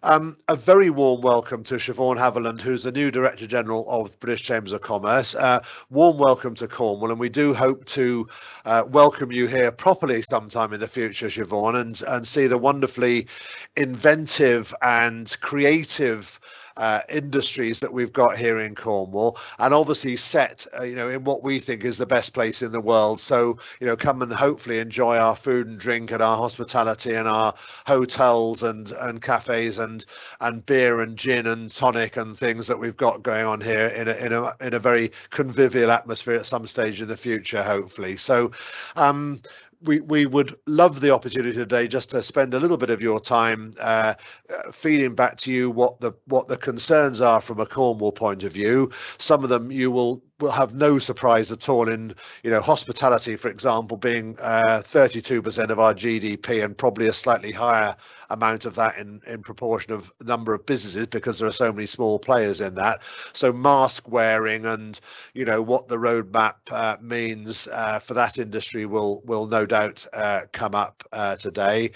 A very warm welcome to Shevaun Haviland, who's the new Director General of British Chambers of Commerce. Warm welcome to Cornwall, and we do hope to welcome you here properly sometime in the future, Shevaun, and see the wonderfully inventive and creative industries that we've got here in Cornwall, and obviously set in what we think is the best place in the world. So come and hopefully enjoy our food and drink and our hospitality and our hotels and cafes and beer and gin and tonic and things that we've got going on here in a very convivial atmosphere at some stage in the future, hopefully. So we would love the opportunity today just to spend a little bit of your time feeding back to you what the concerns are from a Cornwall point of view. Some of them you will have no surprise at all in, hospitality, for example, being 32% of our GDP, and probably a slightly higher amount of that in proportion of number of businesses, because there are so many small players in that. So mask wearing and what the roadmap means for that industry will no doubt come up today.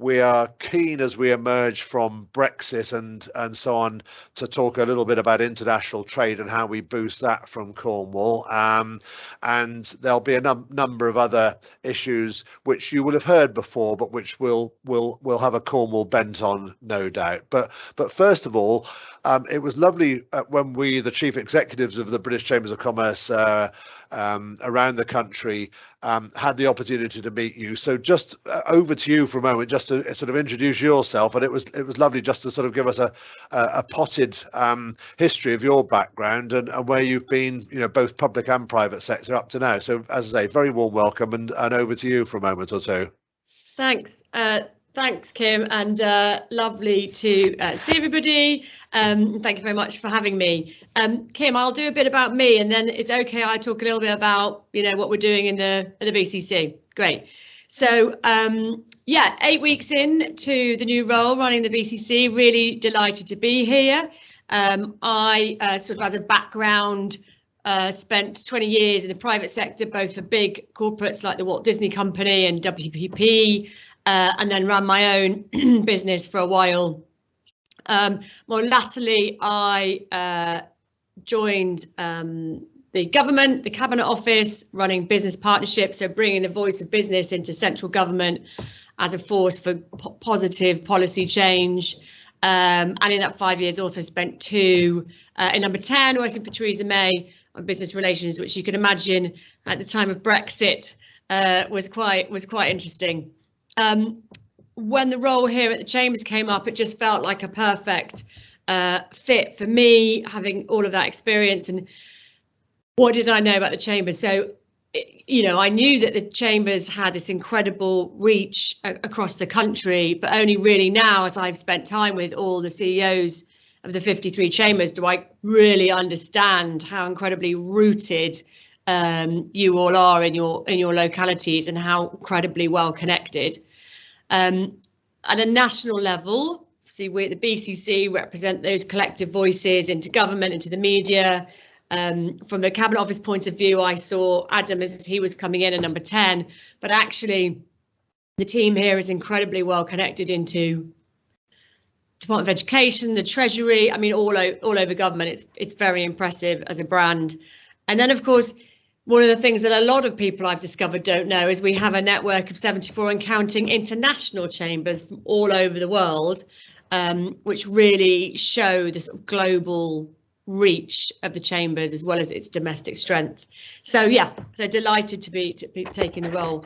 We are keen, as we emerge from Brexit and so on, to talk a little bit about international trade and how we boost that from Cornwall. And there'll be a number of other issues which you will have heard before, but which we'll have a Cornwall bent on, no doubt. But first of all, it was lovely when we, the chief executives of the British Chambers of Commerce around the country, had the opportunity to meet you. So just over to you for a moment, just to sort of introduce yourself. And it was lovely just to sort of give us a potted history of your background and where you've been, both public and private sector up to now. So as I say, very warm welcome, and over to you for a moment or two. Thanks. Thanks, Kim, and lovely to see everybody. Thank you very much for having me. Kim, I'll do a bit about me, and then it's okay I talk a little bit about what we're doing in the BCC. Great. So 8 weeks into the new role running the BCC, really delighted to be here. I sort of, as a background, spent 20 years in the private sector, both for big corporates like the Walt Disney Company and WPP, and then ran my own business for a while. More latterly, I joined the government, the Cabinet Office, running business partnerships, so bringing the voice of business into central government as a force for positive policy change. And in that 5 years, also spent 2 in number 10, working for Theresa May on business relations, which you can imagine at the time of Brexit was quite interesting. When the role here at the Chambers came up, it just felt like a perfect fit for me, having all of that experience. And what did I know about the Chambers? So, I knew that the Chambers had this incredible reach across the country, but only really now, as I've spent time with all the CEOs of the 53 Chambers, do I really understand how incredibly rooted you all are in your localities, and how incredibly well connected. At a national level, see, we at the BCC represent those collective voices into government, into the media. From the Cabinet Office point of view, I saw Adam as he was coming in at number 10, but actually the team here is incredibly well connected into Department of Education, the Treasury, I mean, all over government. It's very impressive as a brand. And then, of course, one of the things that a lot of people I've discovered don't know is we have a network of 74 and counting international chambers from all over the world, which really show the sort of global reach of the Chambers as well as its domestic strength. So so delighted to be taking the role.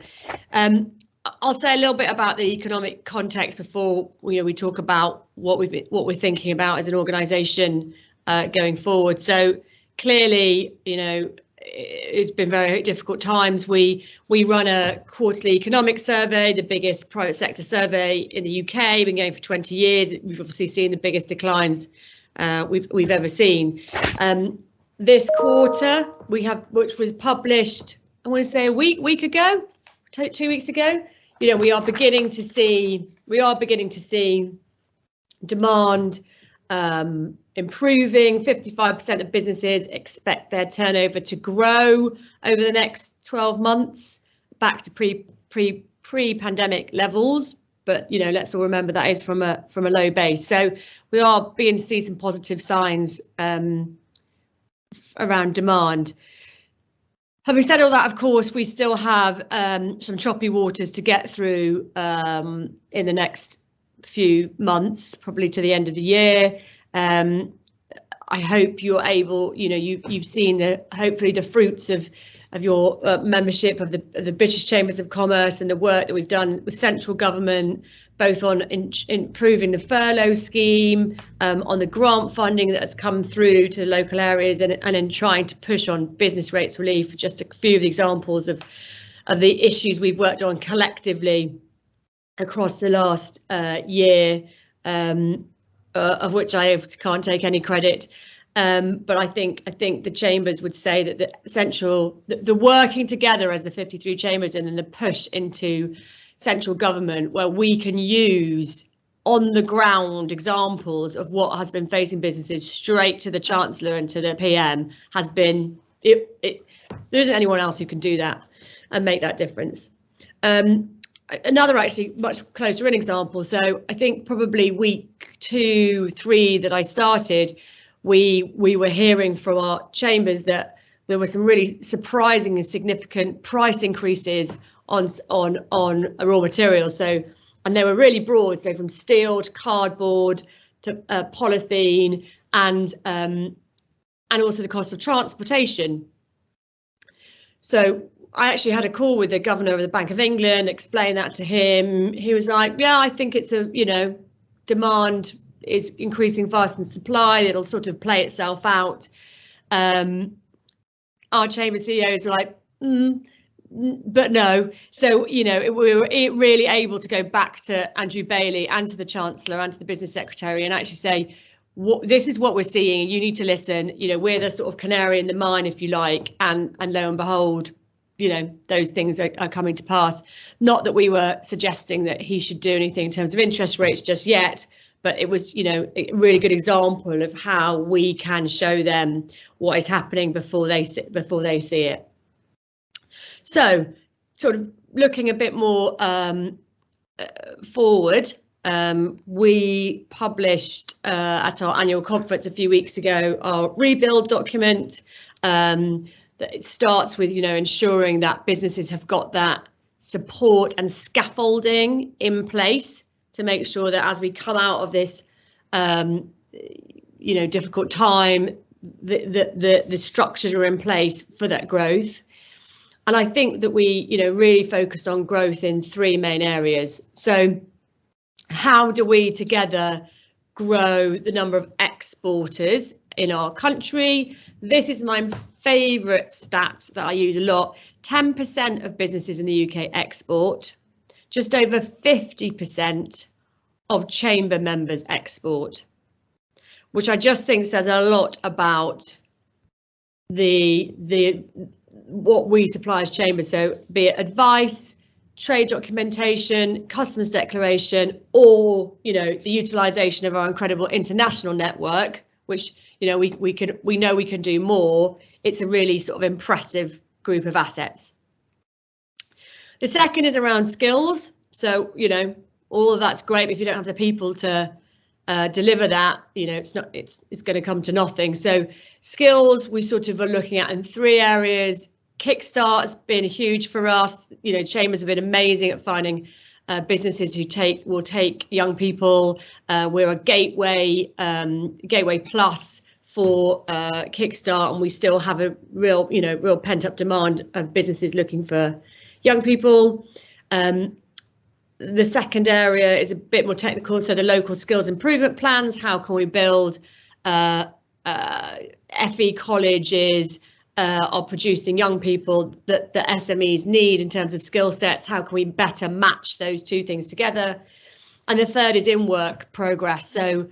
I'll say a little bit about the economic context before we talk about what we're thinking about as an organisation going forward. So clearly, it's been very difficult times. We run a quarterly economic survey, the biggest private sector survey in the UK. Been going for 20 years. We've obviously seen the biggest declines we've ever seen. This quarter which was published, I want to say a week ago, 2 weeks ago. We are beginning to see demand improving. 55% of businesses expect their turnover to grow over the next 12 months back to pre-pandemic levels. but you know, let's all remember that is from a low base. So we are beginning to see some positive signs around demand. Having said all that, of course, we still have some choppy waters to get through in the next few months, probably to the end of the year. I hope you're able, you know, you've seen hopefully the fruits of your membership of the British Chambers of Commerce and the work that we've done with central government, both on improving the furlough scheme, on the grant funding that has come through to local areas, and in trying to push on business rates relief. Just a few of the examples of the issues we've worked on collectively across the last year, of which I can't take any credit. But I think the chambers would say that the working together as the 53 chambers and then the push into central government, where we can use on the ground examples of what has been facing businesses straight to the Chancellor and to the PM, has been there isn't anyone else who can do that and make that difference. Another actually much closer in example. So I think probably week 2, 3 that I started, we were hearing from our chambers that there were some really surprising and significant price increases on raw materials. So, and they were really broad. So from steel to cardboard to polythene, and also the cost of transportation. So I actually had a call with the governor of the Bank of England, explained that to him. He was like, yeah, I think it's demand is increasing faster than supply. It'll sort of play itself out. Our chamber CEOs were like, but no. So, we were really able to go back to Andrew Bailey and to the Chancellor and to the Business Secretary and actually say, this is what we're seeing. You need to listen. We're the sort of canary in the mine, if you like, and lo and behold, those things are coming to pass. Not that we were suggesting that he should do anything in terms of interest rates just yet, but it was, a really good example of how we can show them what is happening before they see it. So, sort of looking a bit more forward, we published at our annual conference a few weeks ago our rebuild document. That it starts with, ensuring that businesses have got that support and scaffolding in place to make sure that as we come out of this, difficult time, the structures are in place for that growth. And I think that we, really focused on growth in 3 main areas. So how do we together grow the number of exporters in our country? This is my favourite stat that I use a lot. 10% of businesses in the UK export. Just over 50% of chamber members export, which I just think says a lot about what we supply as chambers. So be it advice, trade documentation, customs declaration, or the utilisation of our incredible international network, which we know we can do more. It's a really sort of impressive group of assets. The second is around skills. So all of that's great, but if you don't have the people to deliver that, it's going to come to nothing. So skills we sort of are looking at in 3 areas. Kickstart's been huge for us. Chambers have been amazing at finding businesses who will take young people. We're a gateway plus for Kickstart, and we still have a real pent-up demand of businesses looking for young people. The second area is a bit more technical, so the local skills improvement plans. How can we build FE colleges are producing young people that the SMEs need in terms of skill sets? How can we better match those 2 things together? And the third is in-work progress. So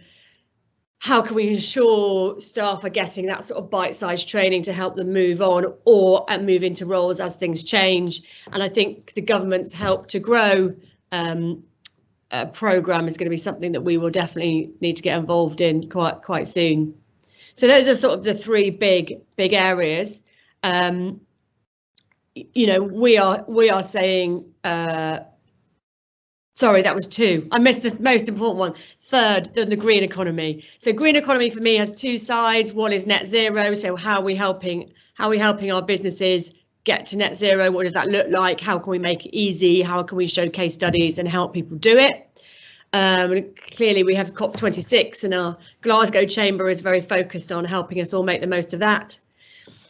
how can we ensure staff are getting that sort of bite-sized training to help them move on or move into roles as things change? And I think the government's help to grow programme is going to be something that we will definitely need to get involved in quite soon. So those are sort of the 3 big areas. We are saying Sorry, that was 2. I missed the most important one. Third, the green economy. So green economy for me has 2 sides. One is net zero. So how are we helping our businesses get to net zero? What does that look like? How can we make it easy? How can we show case studies and help people do it? Clearly we have COP26 and our Glasgow Chamber is very focused on helping us all make the most of that.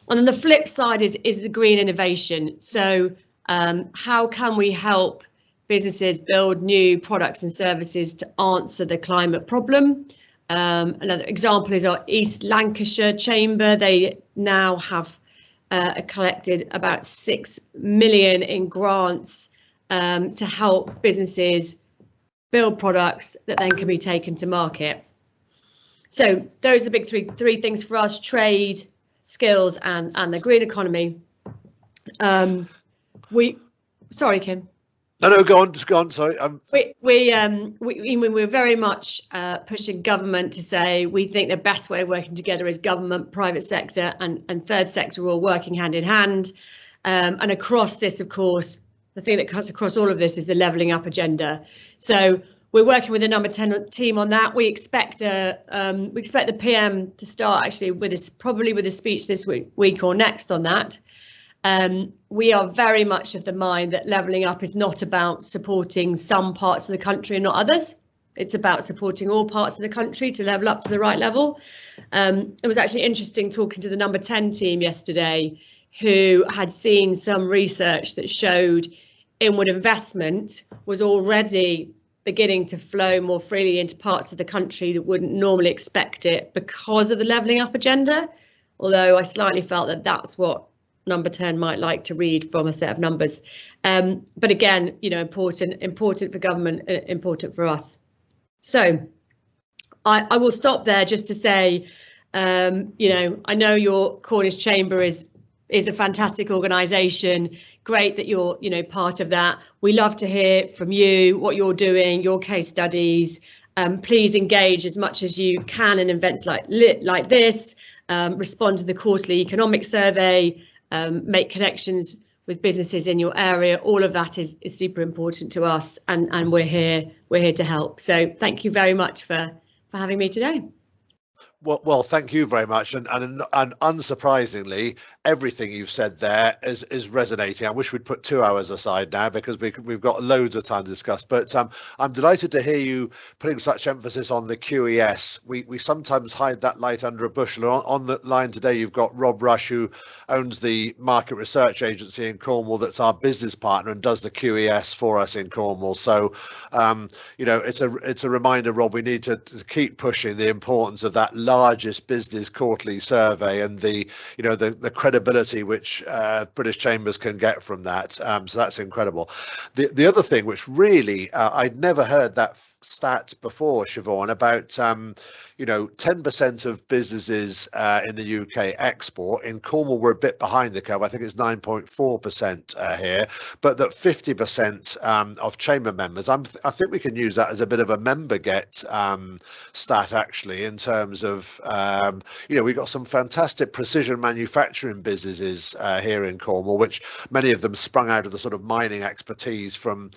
And then the flip side is the green innovation. So how can we help businesses build new products and services to answer the climate problem? Another example is our East Lancashire Chamber. They now have collected about 6 million in grants to help businesses build products that then can be taken to market. So those are the big three things for us: trade, skills, and the green economy. Sorry, Kim. No, go on. Sorry. We're very much pushing government to say we think the best way of working together is government, private sector, and third sector all working hand in hand. And across this, of course, the thing that cuts across all of this is the levelling up agenda. So we're working with the number 10 team on that. We expect the PM to start actually probably with a speech this week or next on that. We are very much of the mind that levelling up is not about supporting some parts of the country and not others. It's about supporting all parts of the country to level up to the right level. It was actually interesting talking to the number 10 team yesterday, who had seen some research that showed inward investment was already beginning to flow more freely into parts of the country that wouldn't normally expect it because of the levelling up agenda. Although I slightly felt that that's what number 10 might like to read from a set of numbers. But again, important for government, important for us. So I will stop there just to say, I know your Cornish Chamber is a fantastic organisation. Great that you're, part of that. We love to hear from you, what you're doing, your case studies. Please engage as much as you can in events like this. Respond to the quarterly economic survey. Make connections with businesses in your area. All of that is super important to us, and we're here to help. So thank you very much for having me today. Well, thank you very much, and unsurprisingly, everything you've said there is resonating. I wish we'd put 2 hours aside now because we've got loads of time to discuss. But I'm delighted to hear you putting such emphasis on the QES. We sometimes hide that light under a bushel. On the line today, you've got Rob Rush, who owns the market research agency in Cornwall that's our business partner and does the QES for us in Cornwall. So it's a reminder, Rob, we need to keep pushing the importance of that largest business quarterly survey and the credibility which British Chambers can get from that. So that's incredible. The other thing which really I'd never heard that stat before, Shevaun, about 10% of businesses in the UK export. In Cornwall, we're a bit behind the curve. I think it's 9.4% here, but that 50% of chamber members. I think we can use that as a bit of a member get stat, actually, in terms of we've got some fantastic precision manufacturing businesses here in Cornwall, which many of them sprung out of the sort of mining expertise from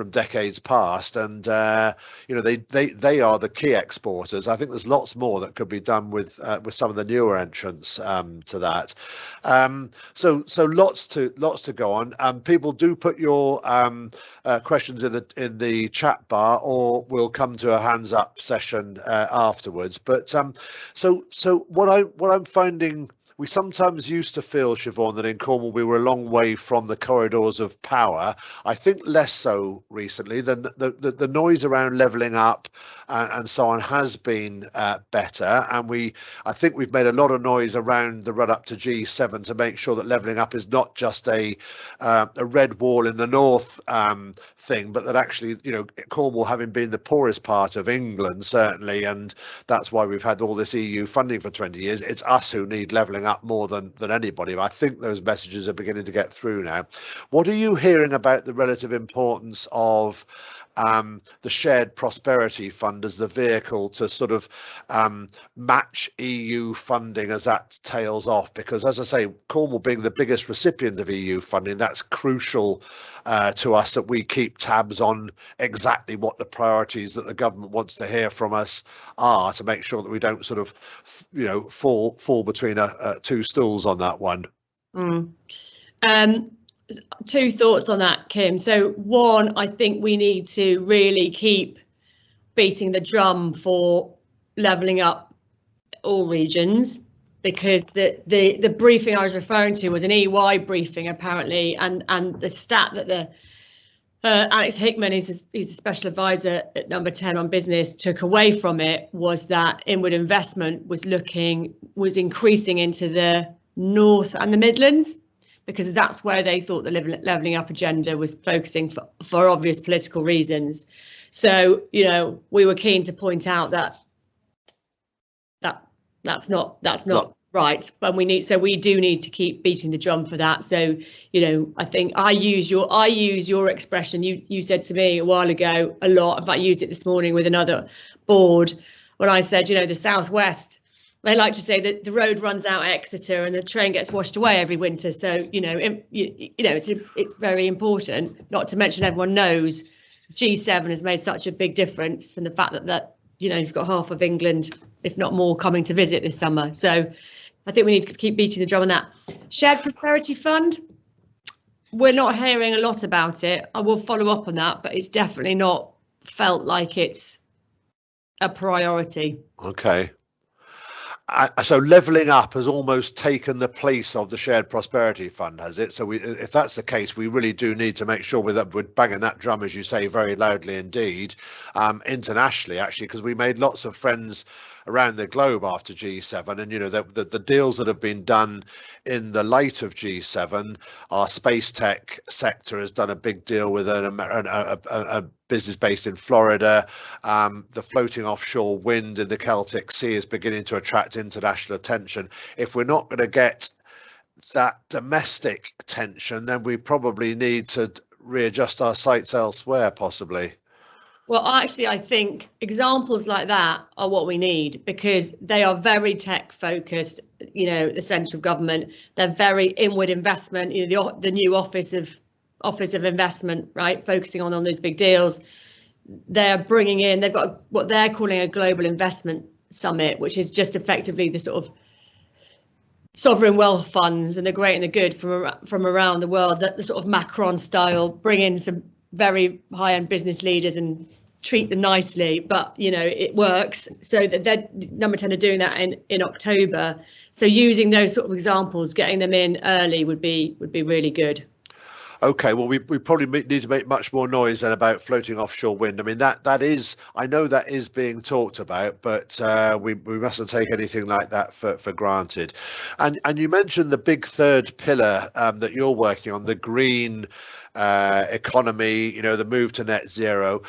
decades past, and they are the key exporters. I think there's lots more that could be done with some of the newer entrants to that. So lots to go on. People do put your questions in the chat bar, or we'll come to a hands up session afterwards. But so what I'm finding. We sometimes used to feel, Shevaun, that in Cornwall we were a long way from the corridors of power. I think less so recently. The noise around levelling up and so on has been better, and I think we've made a lot of noise around the run up to G7 to make sure that levelling up is not just a red wall in the north thing, but that actually, Cornwall, having been the poorest part of England, certainly, and that's why we've had all this EU funding for 20 years. It's us who need levelling up more than anybody. But I think those messages are beginning to get through now. What are you hearing about the relative importance of the Shared Prosperity Fund as the vehicle to sort of match EU funding as that tails off? Because, as I say, Cornwall being the biggest recipient of EU funding, that's crucial to us, that we keep tabs on exactly what the priorities that the government wants to hear from us are, to make sure that we don't sort of, fall between two stools on that one. Two thoughts on that, Kim. So one, I think we need to really keep beating the drum for levelling up all regions, because the briefing I was referring to was an EY briefing apparently, and the stat that Alex Hickman, he's a special advisor at Number 10 on business, took away from it was that inward investment was increasing into the North and the Midlands, because that's where they thought the levelling up agenda was focusing for obvious political reasons. So, we were keen to point out that's not right, but we do need to keep beating the drum for that. So, I think I use your expression. You said to me a while ago a lot. In fact, I used it this morning with another board when I said, the Southwest, they like to say that the road runs out at Exeter and the train gets washed away every winter. So, it's very important. Not to mention, everyone knows G7 has made such a big difference, and the fact that you've got half of England, if not more, coming to visit this summer. So I think we need to keep beating the drum on that. Shared Prosperity Fund, we're not hearing a lot about it. I will follow up on that, but it's definitely not felt like it's a priority. Okay. So levelling up has almost taken the place of the Shared Prosperity Fund, has it? So if that's the case, we really do need to make sure we're banging that drum, as you say, very loudly indeed, internationally, actually, because we made lots of friends around the globe after G7, and the deals that have been done in the light of G7, our space tech sector has done a big deal with a business based in Florida. The floating offshore wind in the Celtic Sea is beginning to attract international attention. If we're not going to get that domestic attention, then we probably need to readjust our sights elsewhere, possibly. Well, actually, I think examples like that are what we need, because they are very tech focused. The central government, they're very inward investment. The new Office of Investment, right, focusing on those big deals. They're bringing in. They've got what they're calling a global investment summit, which is just effectively the sort of sovereign wealth funds and the great and the good from around the world. That the sort of Macron style, bring in some very high-end business leaders and treat them nicely, but it works. So that they're Number 10 are doing that in October. So using those sort of examples, getting them in early would be really good. Okay, well, we probably need to make much more noise then about floating offshore wind. I mean, that is, I know that is being talked about, but we mustn't take anything like that for granted. And you mentioned the big third pillar that you're working on, the green economy, the move to net zero.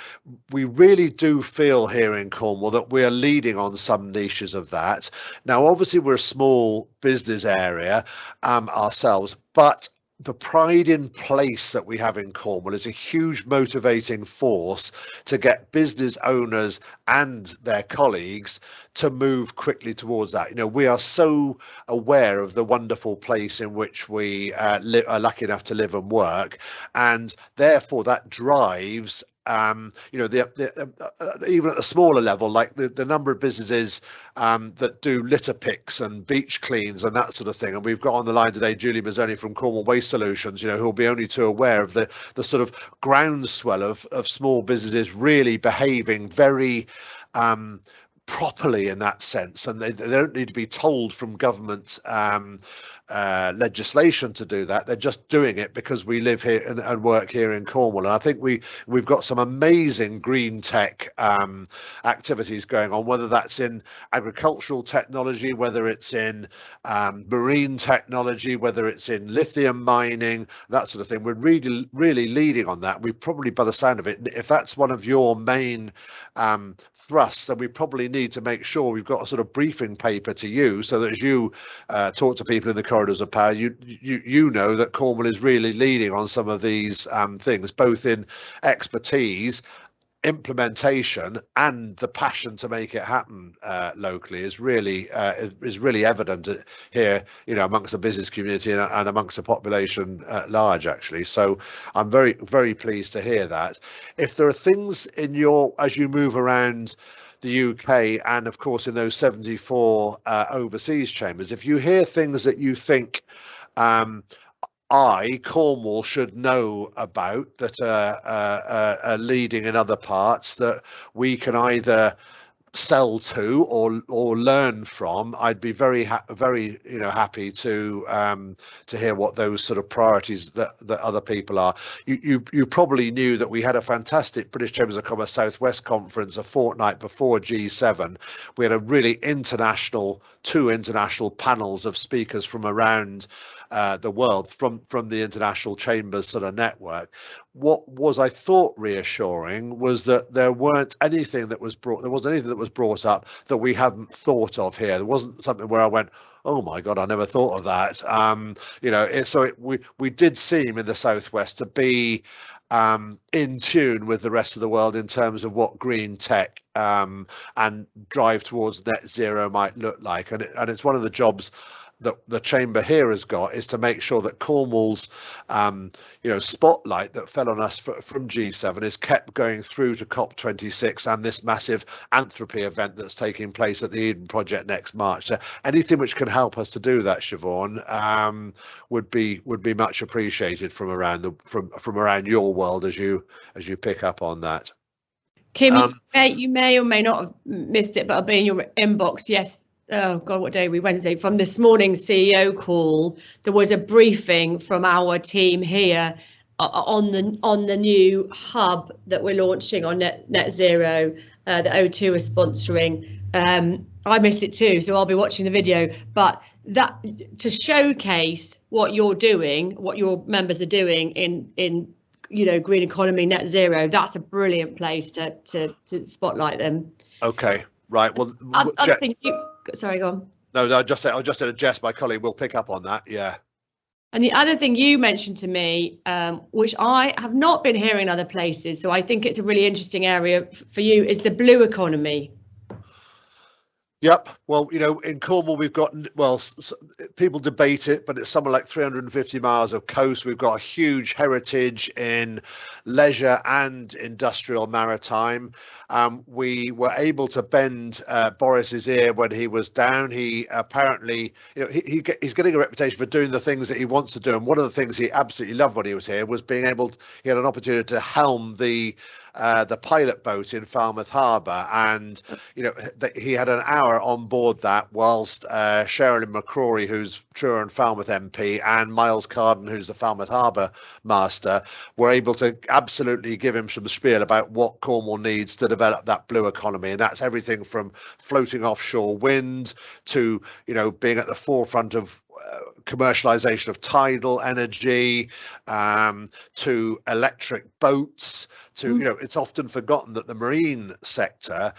We really do feel here in Cornwall that we are leading on some niches of that. Now, obviously, we're a small business area ourselves, but the pride in place that we have in Cornwall is a huge motivating force to get business owners and their colleagues to move quickly towards that. We are so aware of the wonderful place in which we are lucky enough to live and work, and therefore that drives even at a smaller level, like the number of businesses that do litter picks and beach cleans and that sort of thing. And we've got on the line today Julie Mazzoni from Cornwall Waste Solutions, who will be only too aware of the sort of groundswell of small businesses really behaving very properly in that sense, and they don't need to be told from government legislation to do that. They're just doing it because we live here and work here in Cornwall. And I think we've got some amazing green tech activities going on, whether that's in agricultural technology, whether it's in marine technology, whether it's in lithium mining, that sort of thing. We're really leading on that. We probably, by the sound of it, if that's one of your main thrusts, then we probably need to make sure we've got a sort of briefing paper to you, so that as you talk to people in the corridors of power, you know that Cornwall is really leading on some of these things, both in expertise, implementation, and the passion to make it happen locally is really evident here, amongst the business community and amongst the population at large, actually. So I'm very, very pleased to hear that. If there are things as you move around the UK and of course in those 74 overseas chambers, if you hear things that you think Cornwall should know about that are leading in other parts, that we can either sell to or learn from, I'd be very happy to hear what those sort of priorities that other people are. You probably knew that we had a fantastic British Chambers of Commerce Southwest conference a fortnight before G7. We had a really two international panels of speakers from around the world, from the international chambers sort of network. What was, I thought, reassuring was that there wasn't anything that was brought up that we hadn't thought of here. There wasn't something where I went, oh my God, I never thought of that. We did seem in the Southwest to be in tune with the rest of the world in terms of what green tech and drive towards net zero might look like. And it's one of the jobs that the chamber here has got, is to make sure that Cornwall's spotlight that fell on us from G7 is kept going through to COP26 and this massive Anthropy event that's taking place at the Eden Project next March. So anything which can help us to do that, Shevaun, would be much appreciated from around your world as you pick up on that. Kim, you may or may not have missed it, but I'll be in your inbox. Yes. Oh God, what day are we? Wednesday. From this morning's CEO call, there was a briefing from our team here on the new hub that we're launching on net zero that O2 is sponsoring. I missed it too, so I'll be watching the video. But that to showcase what you're doing, what your members are doing in green economy, net zero, that's a brilliant place to spotlight them. Okay. Right. Well, sorry, go on. No, I just said Jess, my colleague, will pick up on that. Yeah. And the other thing you mentioned to me, which I have not been hearing in other places, so I think it's a really interesting area for you, is the blue economy. Yep. Well, in Cornwall, we've got, people debate it, but it's somewhere like 350 miles of coast. We've got a huge heritage in leisure and industrial maritime. We were able to bend Boris's ear when he was down. He apparently, he's getting a reputation for doing the things that he wants to do. And one of the things he absolutely loved when he was here was he had an opportunity to helm the pilot boat in Falmouth Harbour, and he had an hour on board that whilst Sherilyn McCrory, who's Truro and Falmouth MP, and Miles Carden, who's the Falmouth Harbour master, were able to absolutely give him some spiel about what Cornwall needs to develop that blue economy. And that's everything from floating offshore wind to being at the forefront of commercialization of tidal energy, to electric boats, to it's often forgotten that the marine sector,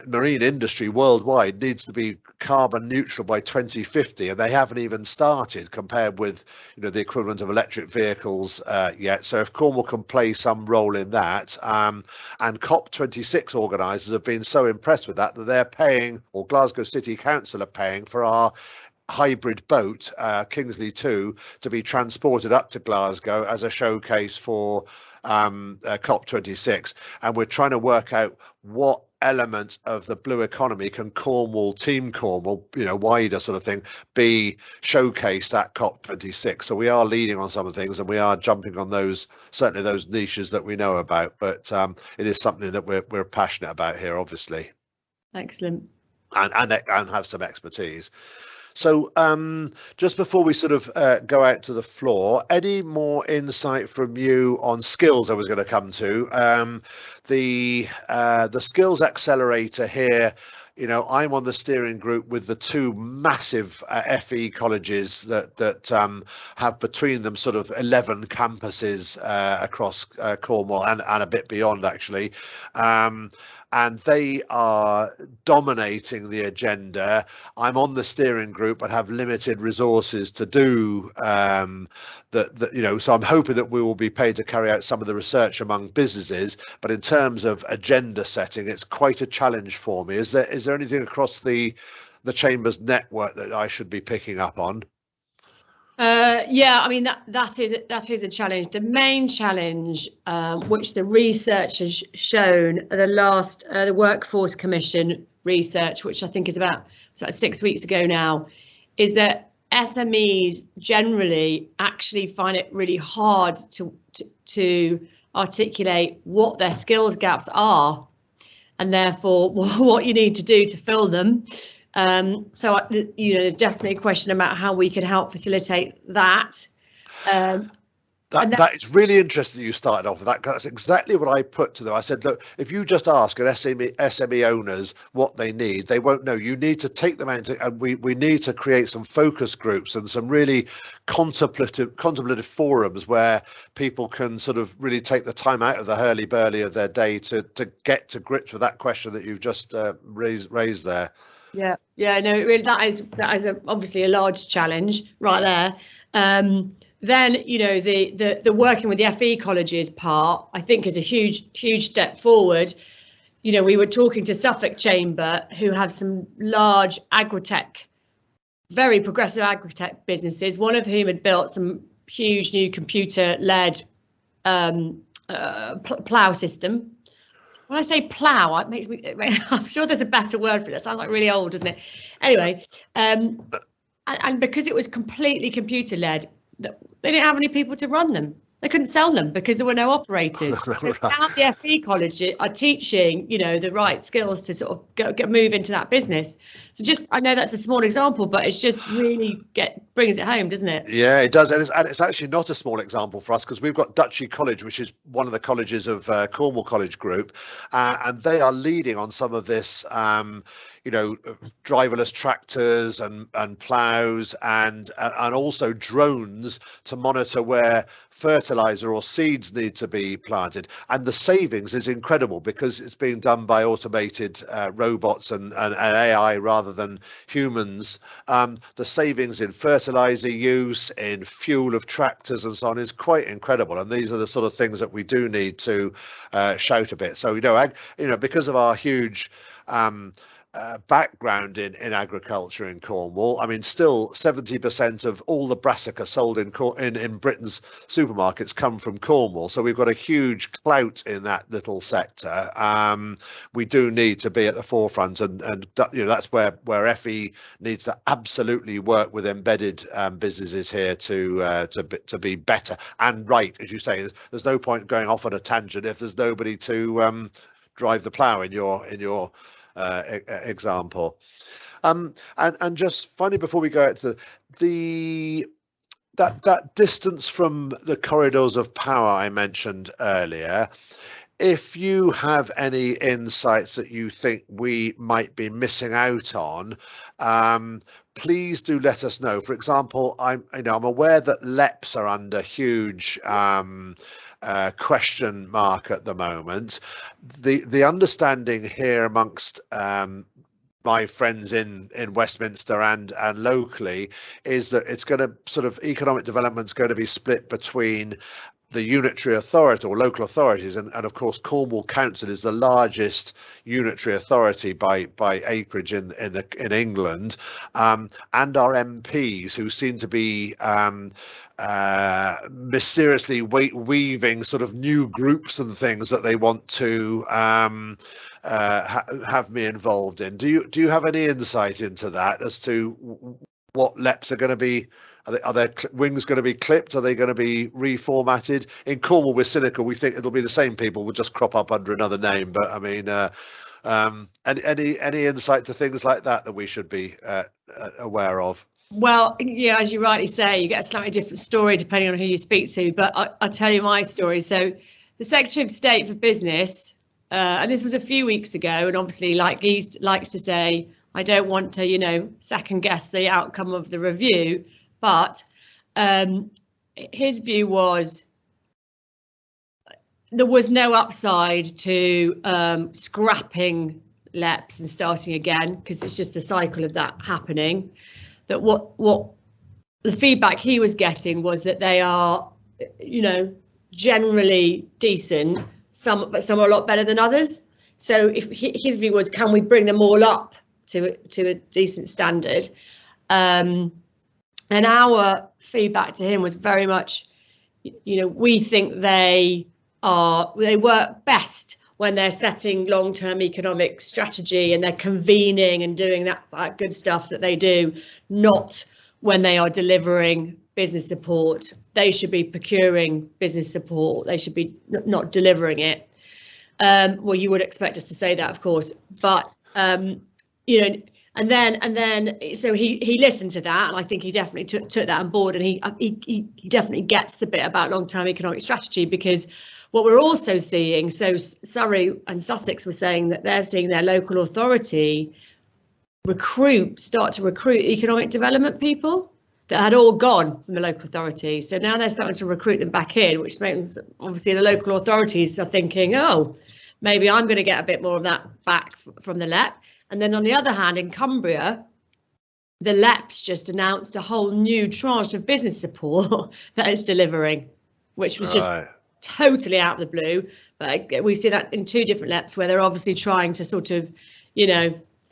marine industry worldwide needs to be carbon neutral by 2050, and they haven't even started compared with the equivalent of electric vehicles yet. So if Cornwall can play some role in that, and COP26 organisers have been so impressed with that they're paying, or Glasgow City Council are paying, for our hybrid boat, Kingsley 2, to be transported up to Glasgow as a showcase for COP26. And we're trying to work out what element of the blue economy can Team Cornwall, wider sort of thing, be showcased at COP26. So we are leading on some of the things, and we are jumping on certainly those niches that we know about. But it is something that we're passionate about here, obviously. Excellent. And have some expertise. So just before we sort of go out to the floor, any more insight from you on skills I was going to come to? The skills accelerator here, you know, I'm on the steering group with the two massive FE colleges that have between them sort of 11 campuses across Cornwall and a bit beyond, actually. And they are dominating the agenda. I'm on the steering group but have limited resources to do that, you know, so I'm hoping that we will be paid to carry out some of the research among businesses, but in terms of agenda setting, it's quite a challenge for me. Is there anything across the Chamber's network that I should be picking up on? Yeah, I mean that is a challenge. The main challenge, which the research has shown, the Workforce Commission research, which I think is about 6 weeks ago now, is that SMEs generally actually find it really hard to articulate what their skills gaps are, and therefore what you need to do to fill them. So, you know, there's definitely a question about how we can help facilitate that. That is really interesting that you started off with that. That's exactly what I put to them. I said, look, if you just ask an SME owners what they need, they won't know. You need to take them out, and we need to create some focus groups and some really contemplative forums where people can sort of really take the time out of the hurly-burly of their day to get to grips with that question that you've just raised there. Yeah, no, really, that is obviously a large challenge right there. Then, you know, the working with the FE colleges part, I think, is a huge step forward. You know, we were talking to Suffolk Chamber, who have some large agritech, very progressive agritech businesses, one of whom had built some huge new computer-led plow system. When I say plow, it makes me, I'm sure there's a better word for it. That sounds like really old, doesn't it? Anyway, and because it was completely computer led, they didn't have any people to run them. They couldn't sell them because there were no operators. Right. Now the FE college are teaching, you know, the right skills to sort of move into that business. So I know that's a small example, but it's just really brings it home, doesn't it? Yeah, it does. And it's actually not a small example for us, because we've got Duchy College, which is one of the colleges of Cornwall College Group, and they are leading on some of this, you know, driverless tractors and plows and also drones to monitor where fertilizer or seeds need to be planted. And the savings is incredible because it's being done by automated robots and AI rather than humans. The savings in fertilizer use, in fuel of tractors and so on is quite incredible. And these are the sort of things that we do need to shout a bit. So, you know, because of our huge background in agriculture in Cornwall, I mean, still 70% of all the brassica sold in Britain's supermarkets come from Cornwall, so we've got a huge clout in that little sector. We do need to be at the forefront, and you know, that's where FE needs to absolutely work with embedded businesses here to be better and right. As you say, there's no point going off on a tangent if there's nobody to drive the plough in your example. And just finally, before we go out to that distance from the corridors of power I mentioned earlier, if you have any insights that you think we might be missing out on, please do let us know. For example, I'm aware that LEPs are under huge question mark at the moment. The understanding here amongst my friends in Westminster and locally is that it's going to sort of economic development's going to be split between the unitary authority or local authorities, and of course Cornwall Council is the largest unitary authority by acreage in England, and our MPs, who seem to be mysteriously weaving sort of new groups and things that they want to have me involved in. Do you have any insight into that as to what LEPs are going to be? Are their wings going to be clipped? Are they going to be reformatted? In Cornwall, we're cynical. We think it'll be the same people, will just crop up under another name. But I mean, Any insight to things like that we should be aware of? Well, yeah, as you rightly say, you get a slightly different story depending on who you speak to, but I'll tell you my story. So the Secretary of State for Business, and this was a few weeks ago, and obviously, like he likes to say, I don't want to, second guess the outcome of the review, but his view was there was no upside to scrapping LEPs and starting again, because it's just a cycle of that happening. That what the feedback he was getting was that they are, generally decent, but some are a lot better than others. So if his view was, can we bring them all up to a decent standard? And our feedback to him was very much, we think they work best when they're setting long-term economic strategy and they're convening and doing that good stuff that they do, not when they are delivering business support. They should be procuring business support. They should be not delivering it. Well, you would expect us to say that, of course, but and then so he listened to that, and I think he definitely took that on board, and he definitely gets the bit about long-term economic strategy, because what we're also seeing, so Surrey and Sussex were saying that they're seeing their local authority start to recruit economic development people that had all gone from the local authorities. So now they're starting to recruit them back in, which means obviously the local authorities are thinking, oh, maybe I'm going to get a bit more of that back from the LEP. And then on the other hand, in Cumbria, the LEP's just announced a whole new tranche of business support that it's delivering, which was just totally out of the blue. But we see that in two different LEPs where they're obviously trying to sort of,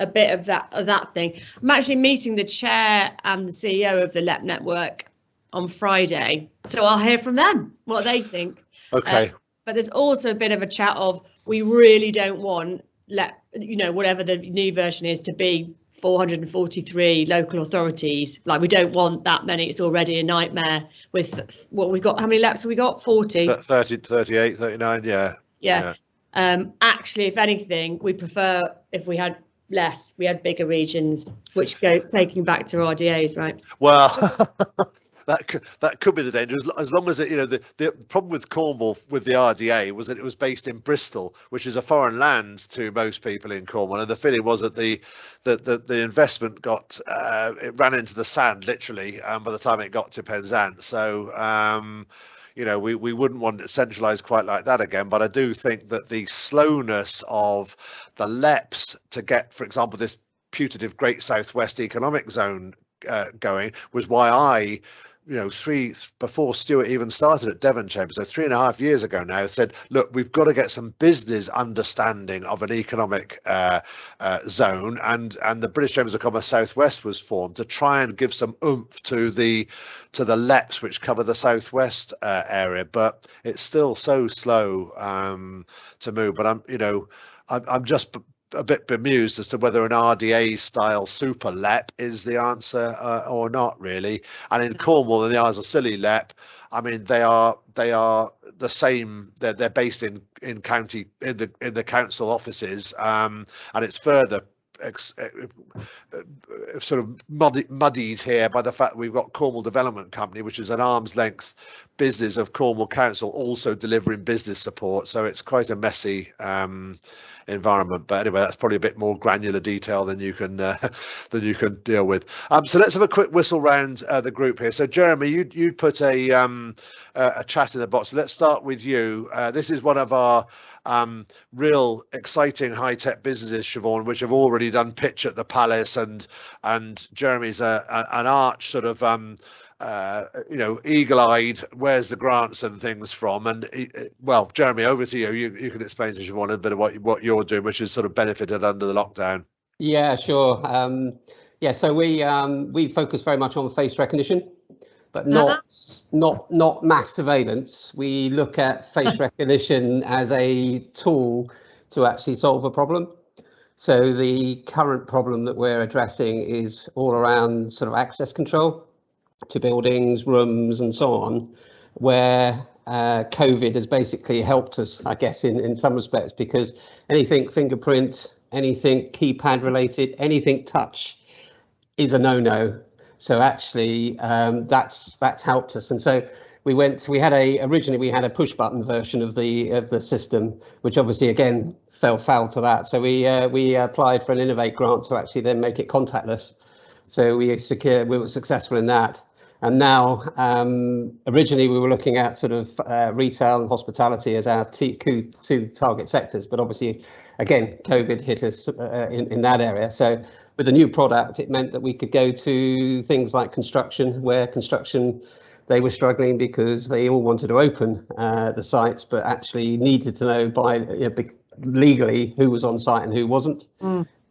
a bit of that thing. I'm actually meeting the chair and the CEO of the LEP network on Friday, so I'll hear from them what they think. Okay. But there's also a bit of a chat of, we really don't want LEP, whatever the new version is, to be 443 local authorities. Like, we don't want that many. It's already a nightmare with what we've got. How many LEPs have we got? 40? 30, 38, 39, yeah. Actually, if anything, we prefer if we had less. We had bigger regions, which go taking back to RDAs, right? Well, that could be the danger, as long as the problem with Cornwall with the RDA was that it was based in Bristol, which is a foreign land to most people in Cornwall, and the feeling was that the investment it ran into the sand literally by the time it got to Penzance. So we wouldn't want it centralised quite like that again. But I do think that the slowness of the LEPs to get, for example, this putative Great Southwest Economic Zone going was why before Stuart even started at Devon Chamber, so 3.5 years ago now, said, look, we've got to get some business understanding of an economic zone, and the British Chambers of Commerce Southwest was formed to try and give some oomph to the LEPs which cover the southwest area, but it's still so slow to move. But I'm just a bit bemused as to whether an RDA style super LEP is the answer or not, really. And in Cornwall and the Isles of Scilly LEP, I mean, they are the same. They're based in county in the council offices, and it's further sort of muddied here by the fact that we've got Cornwall Development Company, which is an arm's length business of Cornwall Council, also delivering business support. So it's quite a messy environment. But anyway, that's probably a bit more granular detail than you can deal with. So let's have a quick whistle round the group here. So Jeremy, you put a chat in the box. So let's start with you. This is one of our real exciting high-tech businesses, Shevaun, which have already done pitch at the Palace, and Jeremy's an arch sort of eagle-eyed, where's the grants and things from. And well, Jeremy, over to you. You can explain to Shevaun a bit of what you're doing, which has sort of benefited under the lockdown. Yeah, sure. So we focus very much on face recognition, but not mass surveillance. We look at face recognition as a tool to actually solve a problem. So the current problem that we're addressing is all around sort of access control to buildings, rooms, and so on, where COVID has basically helped us, I guess, in some respects, because anything fingerprint, anything keypad related, anything touch is a no-no. So actually, that's helped us. And so originally we had a push button version of the system, which obviously again fell foul to that. So we applied for an Innovate grant to actually then make it contactless. So we were successful in that. And now, originally we were looking at sort of retail and hospitality as our two target sectors, but obviously, again, COVID hit us in that area. So with the new product, it meant that we could go to things like construction, where construction, they were struggling because they all wanted to open the sites, but actually needed to know legally who was on site and who wasn't.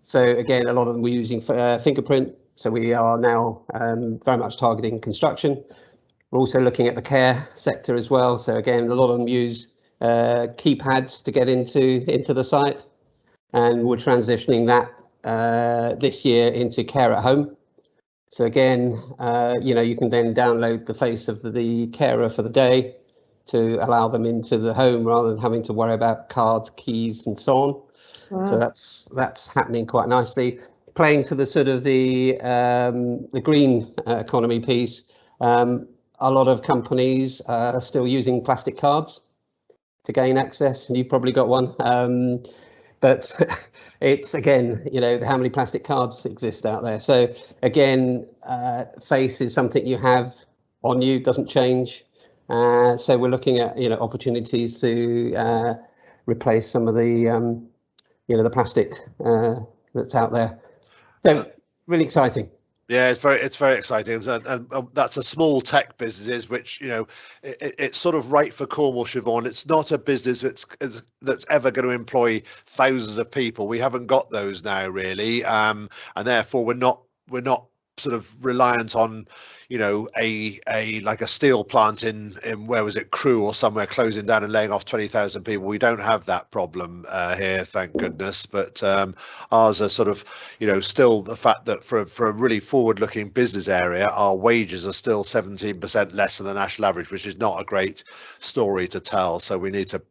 So again, a lot of them were using fingerprint. So we are now very much targeting construction. We're also looking at the care sector as well. So again, a lot of them use keypads to get into the site, and we're transitioning that this year into care at home. So again, you can then download the face of the carer for the day to allow them into the home rather than having to worry about cards, keys, and so on. Wow. So that's happening quite nicely. Playing to the sort of the green economy piece, a lot of companies are still using plastic cards to gain access, and you've probably got one. But it's again, how many plastic cards exist out there? So again, face is something you have on you, doesn't change. So we're looking at opportunities to replace some of the the plastic that's out there. So really exciting. Yeah, it's very exciting, and that's a small tech business, which it's sort of right for Cornwall, Shevaun. It's not a business that's ever going to employ thousands of people. We haven't got those now, really, and therefore we're not sort of reliant on like a steel plant in where was it, Crewe or somewhere, closing down and laying off 20,000 people. We don't have that problem here, thank goodness. But ours are sort of still the fact that for a really forward-looking business area, our wages are still 17% less than the national average, which is not a great story to tell. So we need to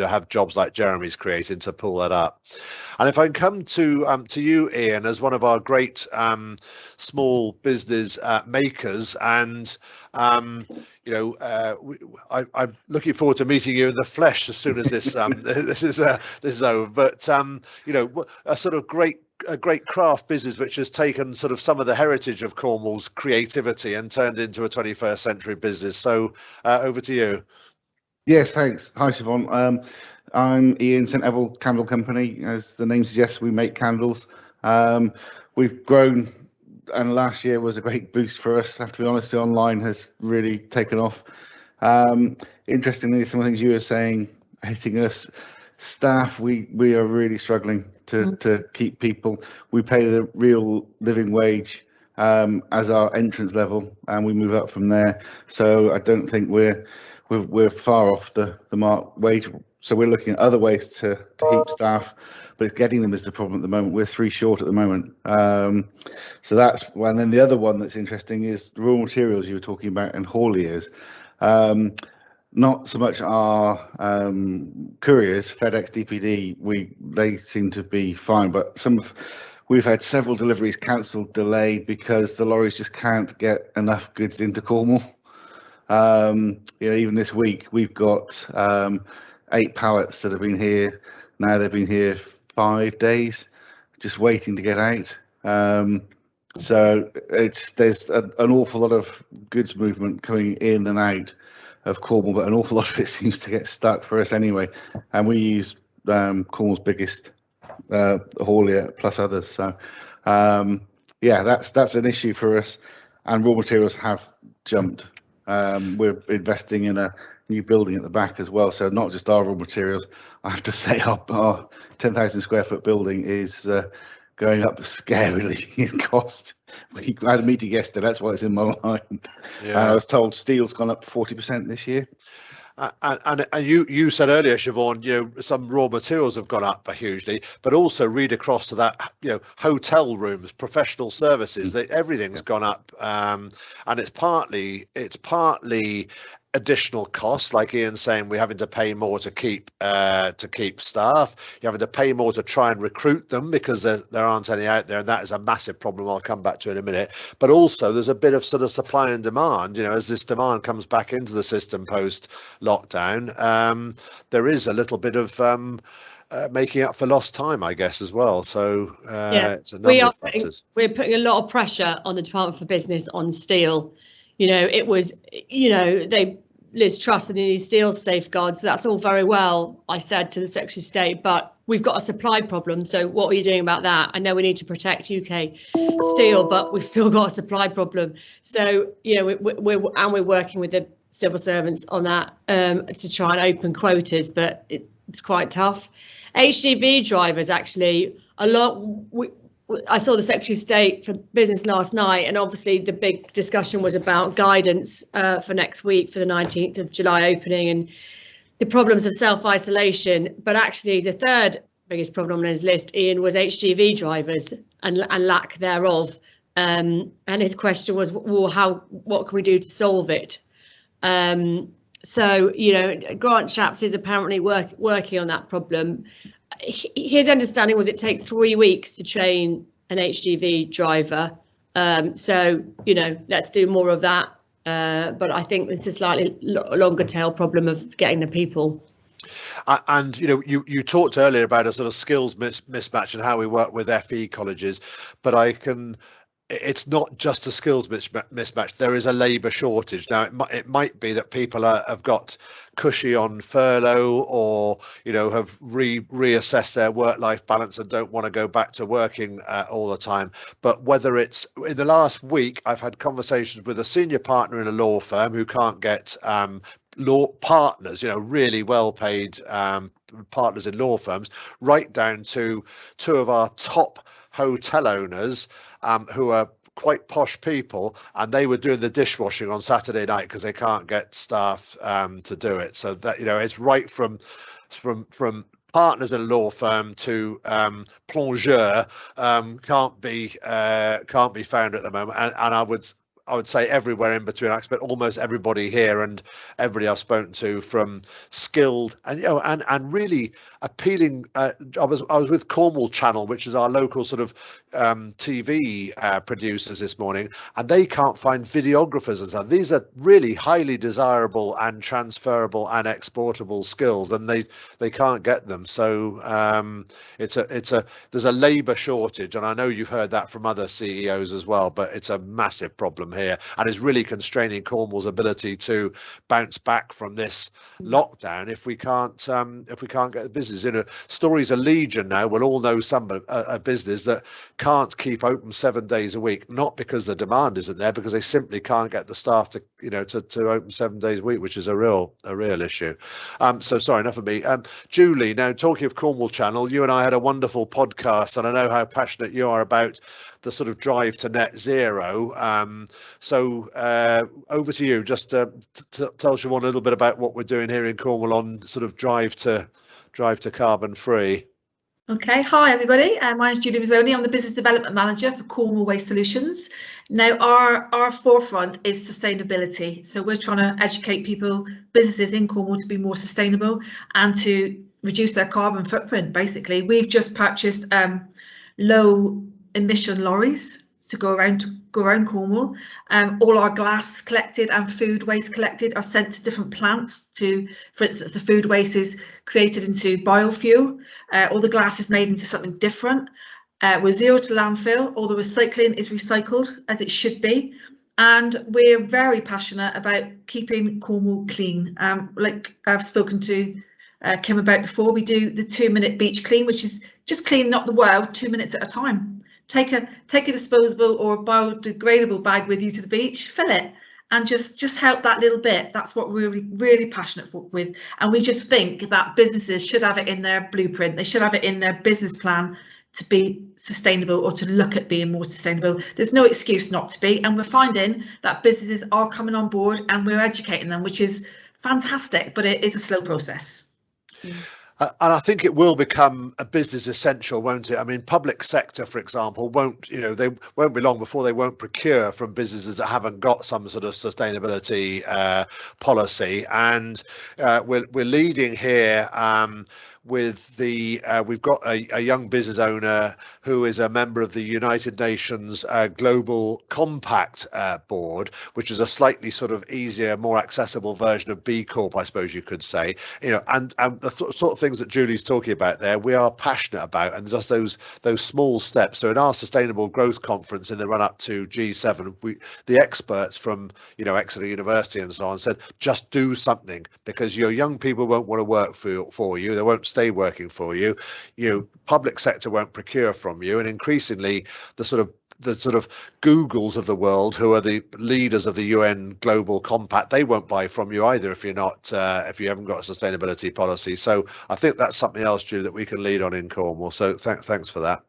have jobs like Jeremy's creating to pull that up. And if I can come to you, Ian, as one of our great small business makers, and I'm looking forward to meeting you in the flesh as soon as this this is over. But a sort of a great craft business which has taken sort of some of the heritage of Cornwall's creativity and turned into a 21st century business. So over to you. Yes, thanks. Hi, Shevaun. I'm Ian, St Eville Candle Company. As the name suggests, we make candles. We've grown, and last year was a great boost for us. I have to be honest, the online has really taken off. Interestingly, some of the things you were saying hitting us. Staff, we are really struggling to keep people. We pay the real living wage as our entrance level, and we move up from there. So I don't think we're far off the mark wage. So we're looking at other ways to keep staff, but it's getting them is the problem at the moment. We're 3 short at the moment. So that's one. And then the other one that's interesting is the raw materials you were talking about and hauliers. Not so much our couriers, FedEx, DPD, they seem to be fine, but we've had several deliveries cancelled, delayed, because the lorries just can't get enough goods into Cornwall. Even this week we've got 8 pallets that have been here. Now they've been here 5 days, just waiting to get out. So there's an awful lot of goods movement coming in and out of Cornwall, but an awful lot of it seems to get stuck for us anyway. And we use Cornwall's biggest haulier plus others. So that's an issue for us. And raw materials have jumped. We're investing in a new building at the back as well, so not just our raw materials. I have to say our 10,000 square foot building is going up scarily in cost. We had a meeting yesterday, that's why it's in my mind. I was told steel's gone up 40% this year. And you said earlier, Shevaun, some raw materials have gone up hugely, but also read across to that, hotel rooms, professional services, everything's gone up, and it's partly additional costs, like Ian's saying, we're having to pay more to keep staff. You're having to pay more to try and recruit them because there aren't any out there, and that is a massive problem I'll come back to in a minute. But also there's a bit of sort of supply and demand, as this demand comes back into the system post lockdown, there is a little bit of making up for lost time, I guess, as well. So it's a number of factors. We're putting a lot of pressure on the Department for Business on steel. It was, Liz Truss and these steel safeguards. So that's all very well, I said to the Secretary of State, but we've got a supply problem. So what are you doing about that? I know we need to protect UK steel, but we've still got a supply problem. So, we're working with the civil servants on that to try and open quotas, but it's quite tough. HGV drivers, actually, I saw the Secretary of State for Business last night, and obviously the big discussion was about guidance for next week for the 19th of July opening and the problems of self-isolation. But actually the third biggest problem on his list, Ian, was HGV drivers and lack thereof. And his question was, well, what can we do to solve it? So, Grant Shapps is apparently working on that problem. His understanding was it takes 3 weeks to train an HGV driver. So, let's do more of that. But I think it's a slightly longer tail problem of getting the people. And you talked earlier about a sort of skills mismatch and how we work with FE colleges, but it's not just a skills mismatch. There is a labour shortage. Now, it might be that people have got cushy on furlough, or have reassessed their work-life balance and don't want to go back to working all the time. But whether it's in the last week, I've had conversations with a senior partner in a law firm who can't get law partners, really well-paid partners in law firms, right down to two of our top hotel owners who are quite posh people, and they were doing the dishwashing on Saturday night because they can't get staff to do it. So that it's right from partners in a law firm to plongeur can't be found at the moment, and I would say everywhere in between. I expect almost everybody here and everybody I've spoken to, from skilled and really appealing. I was with Cornwall Channel, which is our local sort of TV producers this morning, and they can't find videographers and stuff. These are really highly desirable and transferable and exportable skills, and they can't get them. So there's a labour shortage, and I know you've heard that from other CEOs as well, but it's a massive problem here, and is really constraining Cornwall's ability to bounce back from this lockdown if we can't get the business. Stories are legion now. We'll all know a business that can't keep open 7 days a week, not because the demand isn't there, because they simply can't get the staff to open 7 days a week, which is a real issue. So sorry, enough of me. Julie, now talking of Cornwall Channel, you and I had a wonderful podcast, and I know how passionate you are about the sort of drive to net zero. So over to you. Just tell Shevaun a little bit about what we're doing here in Cornwall on sort of drive to carbon free. Okay, hi everybody. My name is Julie Rizzoni. I'm the Business Development Manager for Cornwall Waste Solutions. Now, our forefront is sustainability. So we're trying to educate people, businesses in Cornwall, to be more sustainable and to reduce their carbon footprint. Basically, we've just purchased low emission lorries to go around Cornwall. All our glass collected and food waste collected are sent to different plants for instance, the food waste is created into biofuel. All the glass is made into something different. We're zero to landfill. All the recycling is recycled as it should be. And we're very passionate about keeping Cornwall clean. Like I've spoken to Kim about before, we do the 2-minute beach clean, which is just cleaning up the world 2 minutes at a time. Take a disposable or biodegradable bag with you to the beach, fill it, and just help that little bit. That's what we're really passionate with. And we just think that businesses should have it in their blueprint. They should have it in their business plan to be sustainable or to look at being more sustainable. There's no excuse not to be. And we're finding that businesses are coming on board and we're educating them, which is fantastic, but it is a slow process. And I think it will become a business essential, won't it? I mean, public sector, for example, won't, they won't be long before they won't procure from businesses that haven't got some sort of sustainability policy. And we're leading here with the we've got a young business owner who is a member of the United Nations Global Compact board, which is a slightly sort of easier, more accessible version of B Corp, I suppose you could say. And the sort of things that Julie's talking about there, we are passionate about, and just those small steps. So in our Sustainable Growth Conference in the run up to G7, the experts from Exeter University and so on said, just do something, because your young people won't want to work for you. They won't stay working for you. Public sector won't procure from you, and increasingly the sort of Googles of the world, who are the leaders of the UN Global Compact, they won't buy from you either if you're not if you haven't got a sustainability policy. So I think that's something else, Julie, that we can lead on in Cornwall. So thanks for that.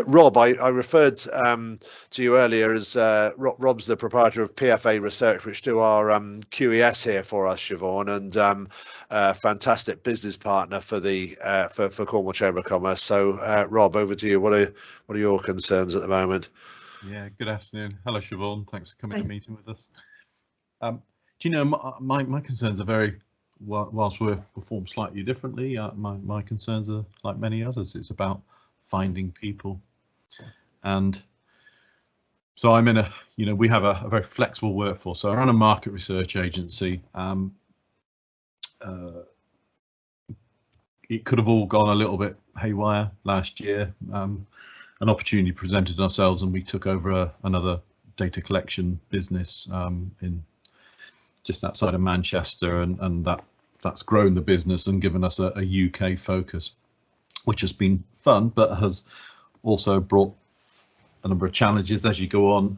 Rob, I referred to you earlier as Rob's the proprietor of PFA Research, which do our QES here for us, Shevaun, and fantastic business partner for the for Cornwall Chamber of Commerce. So Rob, over to you. What are your concerns at the moment? Yeah, good afternoon. Hello, Shevaun. Thanks for coming to meeting with us. Do you know, my concerns are very, whilst we perform slightly differently, my concerns are like many others. It's about finding people. And so I'm in a, we have a very flexible workforce. So I run a market research agency. It could have all gone a little bit haywire last year. An opportunity presented ourselves, and we took over another data collection business in just outside of Manchester, and that's grown the business and given us a UK focus, which has been fun, but has also brought a number of challenges as you go on.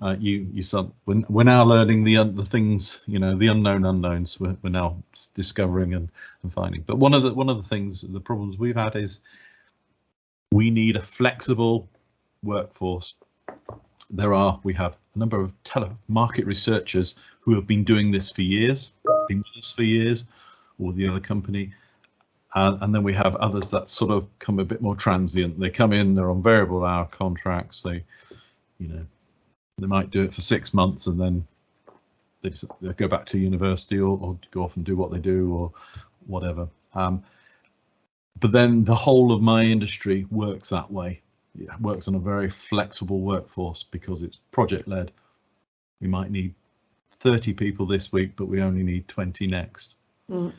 We're now learning the things, the unknown unknowns. We're now discovering and finding. But one of the things, the problems we've had is we need a flexible workforce. We have a number of market researchers who have been doing this for years, or the other company, and then we have others that sort of come a bit more transient. They come in, they're on variable hour contracts. They might do it for 6 months and then they go back to university or go off and do what they do or whatever. But then the whole of my industry works that way. It works on a very flexible workforce because it's project led. We might need 30 people this week, but we only need 20 next. Mm.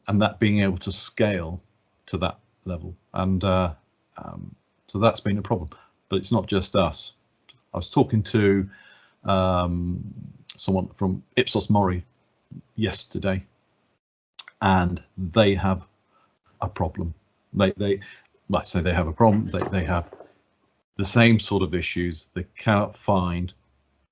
And that being able to scale to that level. And so that's been a problem, but it's not just us. I was talking to someone from Ipsos Mori yesterday, and they have a problem. They say they have a problem. They have the same sort of issues. They cannot find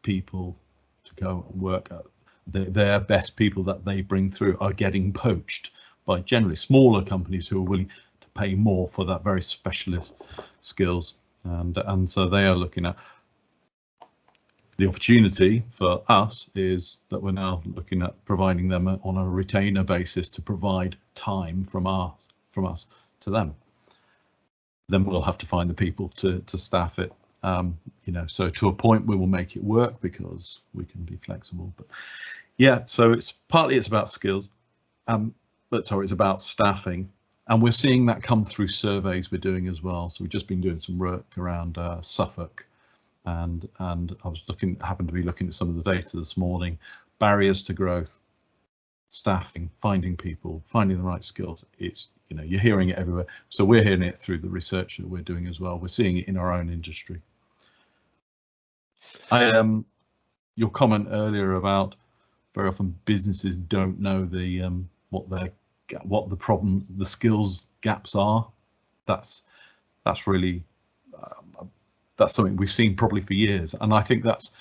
people to go and work at. Their best people that they bring through are getting poached by generally smaller companies who are willing to pay more for that very specialist skills. And so they are looking at the opportunity for us is that we're now looking at providing them on a retainer basis to provide time from us to them. Then we'll have to find the people to staff it. So to a point we will make it work because we can be flexible. But yeah, so it's about skills, it's about staffing, and we're seeing that come through surveys we're doing as well. So we've just been doing some work around Suffolk, and I was happened to be looking at some of the data this morning. Barriers to growth, staffing, finding people, finding the right skills. It's you're hearing it everywhere. So we're hearing it through the research that we're doing as well. We're seeing it in our own industry. Your comment earlier about very often businesses don't know what the problems, the skills gaps are. That's really that's something we've seen probably for years, and I think that's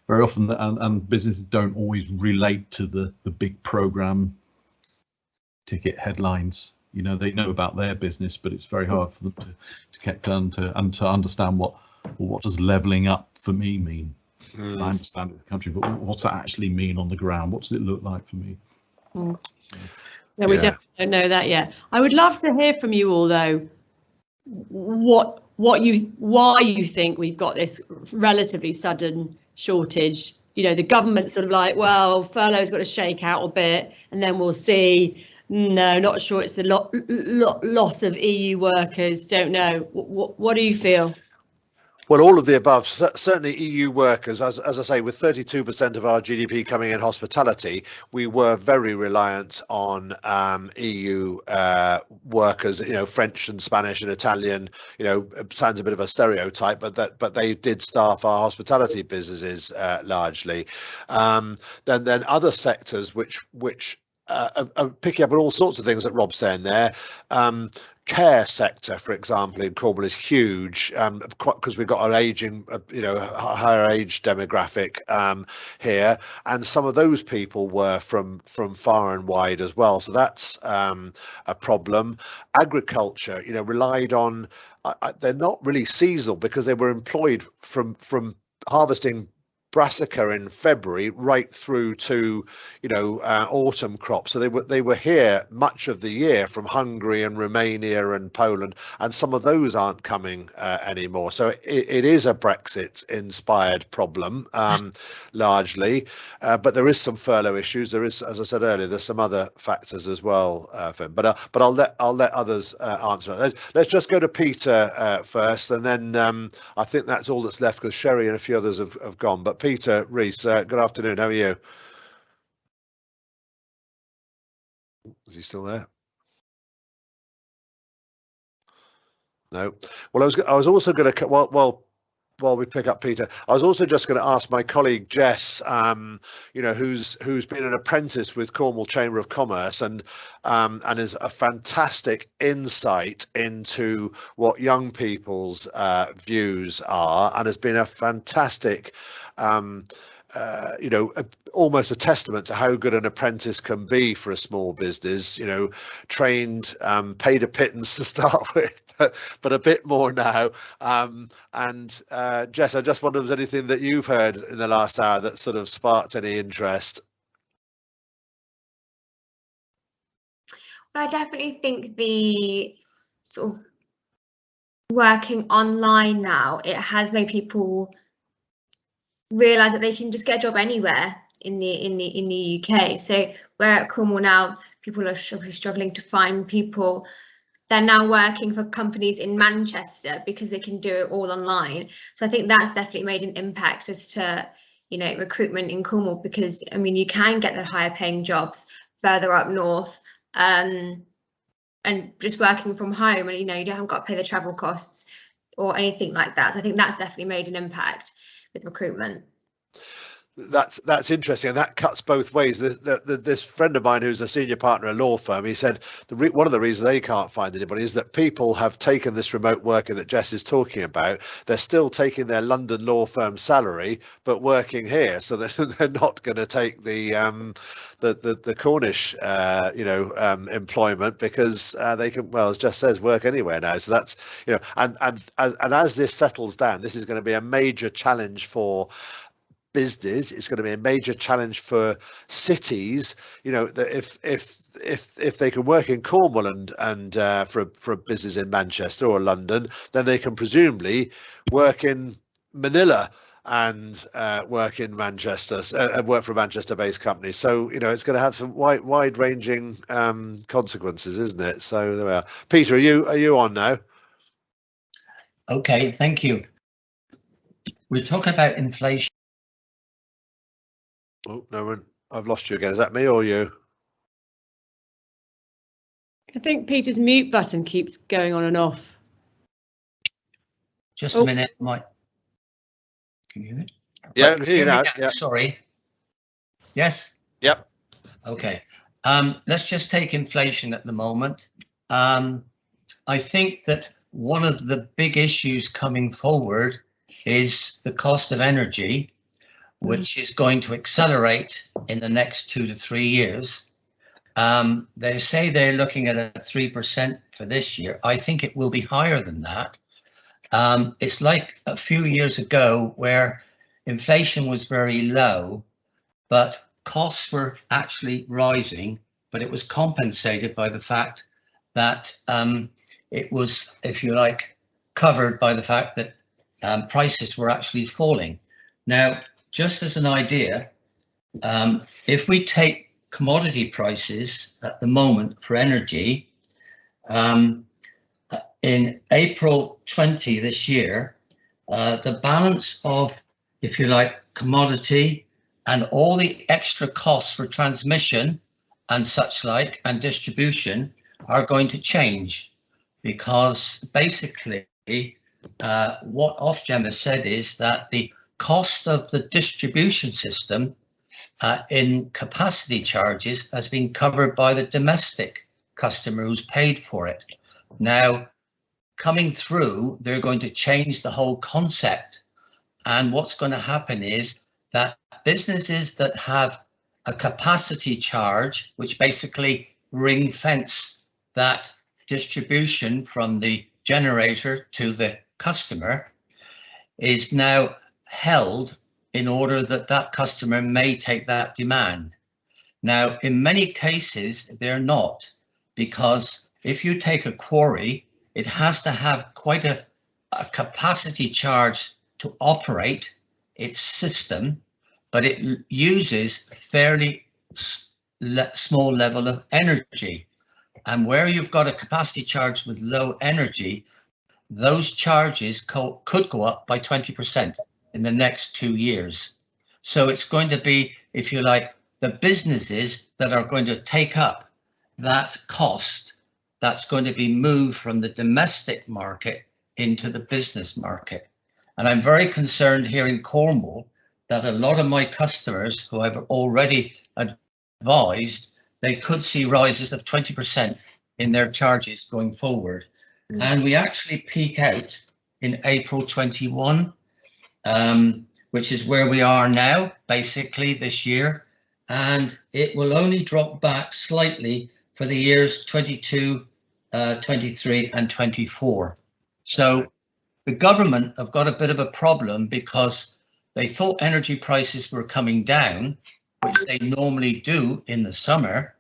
very often and businesses don't always relate to the big program ticket headlines. They know about their business, but it's very hard for them to get done to understand what does levelling up for me mean. I understand it in the country, but what's that actually mean on the ground? What does it look like for me? So, No, we definitely don't know that yet. I would love to hear from you all, though, why you think we've got this relatively sudden shortage. You know, the government's sort of like, well, furlough's got to shake out a bit, and then we'll see. No, not sure. It's the loss of EU workers. Don't know. What do you feel? Well, all of the above. Certainly EU workers, as I say, with 32% of our GDP coming in hospitality, we were very reliant on EU workers, you know, French and Spanish and Italian. You know, it sounds a bit of a stereotype, but they did staff our hospitality businesses largely. Then other sectors which are picking up on all sorts of things that Rob's saying there. Care sector, for example, in Cornwall is huge because we've got an aging, higher age demographic here, and some of those people were from far and wide as well. So that's a problem. Agriculture, you know, relied on. They're not really seasonal because they were employed from harvesting brassica in February right through to, you know, autumn crops. So they were here much of the year from Hungary and Romania and Poland, and some of those aren't coming anymore. So it is a Brexit inspired problem largely, but there is some furlough issues. There is, as I said earlier, there's some other factors as well, but I'll let others answer it. Let's just go to Peter first, and then I think that's all that's left because Sherry and a few others have gone. But Peter Rees, good afternoon. How are you? Is he still there? No. Well, I was also going to while we pick up Peter, I was also just going to ask my colleague Jess, you know, who's been an apprentice with Cornwall Chamber of Commerce and is a fantastic insight into what young people's views are, and has been a fantastic you know, almost a testament to how good an apprentice can be for a small business, you know, trained, paid a pittance to start with, but a bit more now. And Jess, I just wonder if there's anything that you've heard in the last hour that sort of sparked any interest. Well, I definitely think the sort of working online now, it has made people realise that they can just get a job anywhere in the UK. So where at Cornwall now, people are obviously struggling to find people. They're now working for companies in Manchester because they can do it all online. So I think that's definitely made an impact as to, you know, recruitment in Cornwall, because I mean, you can get the higher paying jobs further up north, and just working from home, and you know, you haven't got to pay the travel costs or anything like that. So I think that's definitely made an impact with recruitment. That's interesting, and that cuts both ways. This friend of mine who's a senior partner at a law firm, he said one of the reasons they can't find anybody is that people have taken this remote working that Jess is talking about. They're still taking their London law firm salary but working here, so they're not going to take the Cornish employment, because they can, well, as Jess says, work anywhere now. So that's, you know, and as this settles down, this is going to be a major challenge for business. It's going to be a major challenge for cities, you know, that if they can work in Cornwall and for a business in Manchester or London, then they can presumably work in Manila and work in Manchester and work for a Manchester-based company. So, you know, it's going to have some wide-ranging consequences, isn't it? So there we are. Peter, are you on now? Okay, thank you. We're talking about inflation. Oh, no one. I've lost you again. Is that me or you? I think Peter's mute button keeps going on and off. Just a minute, Mike. Can you hear it? Yeah, I can hear you now. Yeah. Sorry. Yes? Yep. Okay. Let's just take inflation at the moment. I think that one of the big issues coming forward is the cost of energy, which is going to accelerate in the next 2 to 3 years. They say they're looking at a 3% for this year. I think it will be higher than that. It's like a few years ago where inflation was very low, but costs were actually rising but it was compensated by the fact that it was, if you like, covered by the fact that prices were actually falling. Now, just as an idea, if we take commodity prices at the moment for energy, in April 20 this year, the balance of, if you like, commodity and all the extra costs for transmission and such like and distribution are going to change, because basically what Ofgem has said is that the cost of the distribution system in capacity charges has been covered by the domestic customer who's paid for it. Now, coming through, they're going to change the whole concept. And what's going to happen is that businesses that have a capacity charge, which basically ring fence that distribution from the generator to the customer, is now held in order that that customer may take that demand. Now, in many cases, they're not, because if you take a quarry, it has to have quite a capacity charge to operate its system, but it uses a fairly small level of energy. And where you've got a capacity charge with low energy, those charges could go up by 20% in the next 2 years. So it's going to be, if you like, the businesses that are going to take up that cost that's going to be moved from the domestic market into the business market. And I'm very concerned here in Cornwall that a lot of my customers who I've already advised, they could see rises of 20% in their charges going forward. And we actually peak out in April 21, which is where we are now, basically this year. And it will only drop back slightly for the years 22, 23 and 24. So the government have got a bit of a problem because they thought energy prices were coming down, which they normally do in the summer,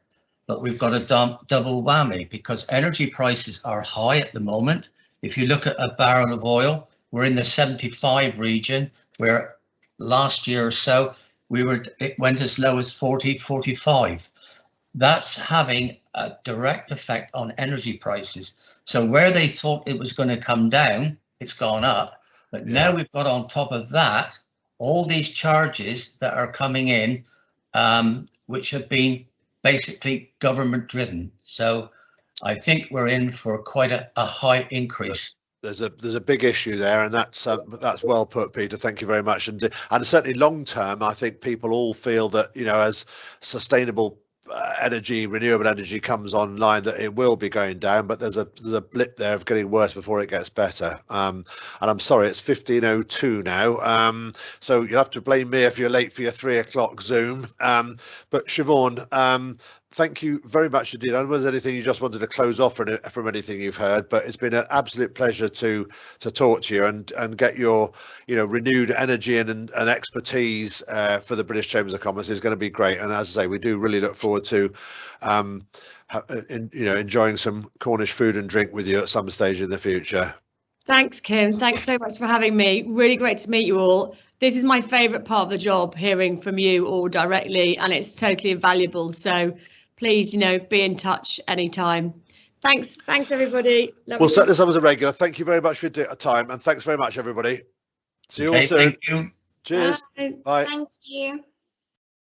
but we've got a double whammy because energy prices are high at the moment. If you look at a barrel of oil, we're in the 75 region, where last year or so it went as low as 40, 45. That's having a direct effect on energy prices. So where they thought it was going to come down, it's gone up. But now we've got on top of that all these charges that are coming in, which have been basically government driven. So I think we're in for quite a high increase. There's a big issue there, and that's well put, Peter. Thank you very much. And certainly long term, I think people all feel that, you know, as sustainable energy, renewable energy comes online, that it will be going down, but there's a blip there of getting worse before it gets better. And I'm sorry, it's 15:02 now, so you'll have to blame me if you're late for your 3 o'clock Zoom. But Shevaun, thank you very much indeed. I don't know if there's anything you just wanted to close off from anything you've heard, but it's been an absolute pleasure to talk to you and get your, you know, renewed energy and expertise for the British Chambers of Commerce is going to be great. And as I say, we do really look forward to enjoying some Cornish food and drink with you at some stage in the future. Thanks, Kim. Thanks so much for having me. Really great to meet you all. This is my favourite part of the job, hearing from you all directly, and it's totally invaluable. So please, you know, be in touch anytime. Thanks, everybody. Lovely. We'll set this up as a regular. Thank you very much for your time, and thanks very much, everybody. See you all soon. Thank you. Cheers. Bye. Bye. Thank you.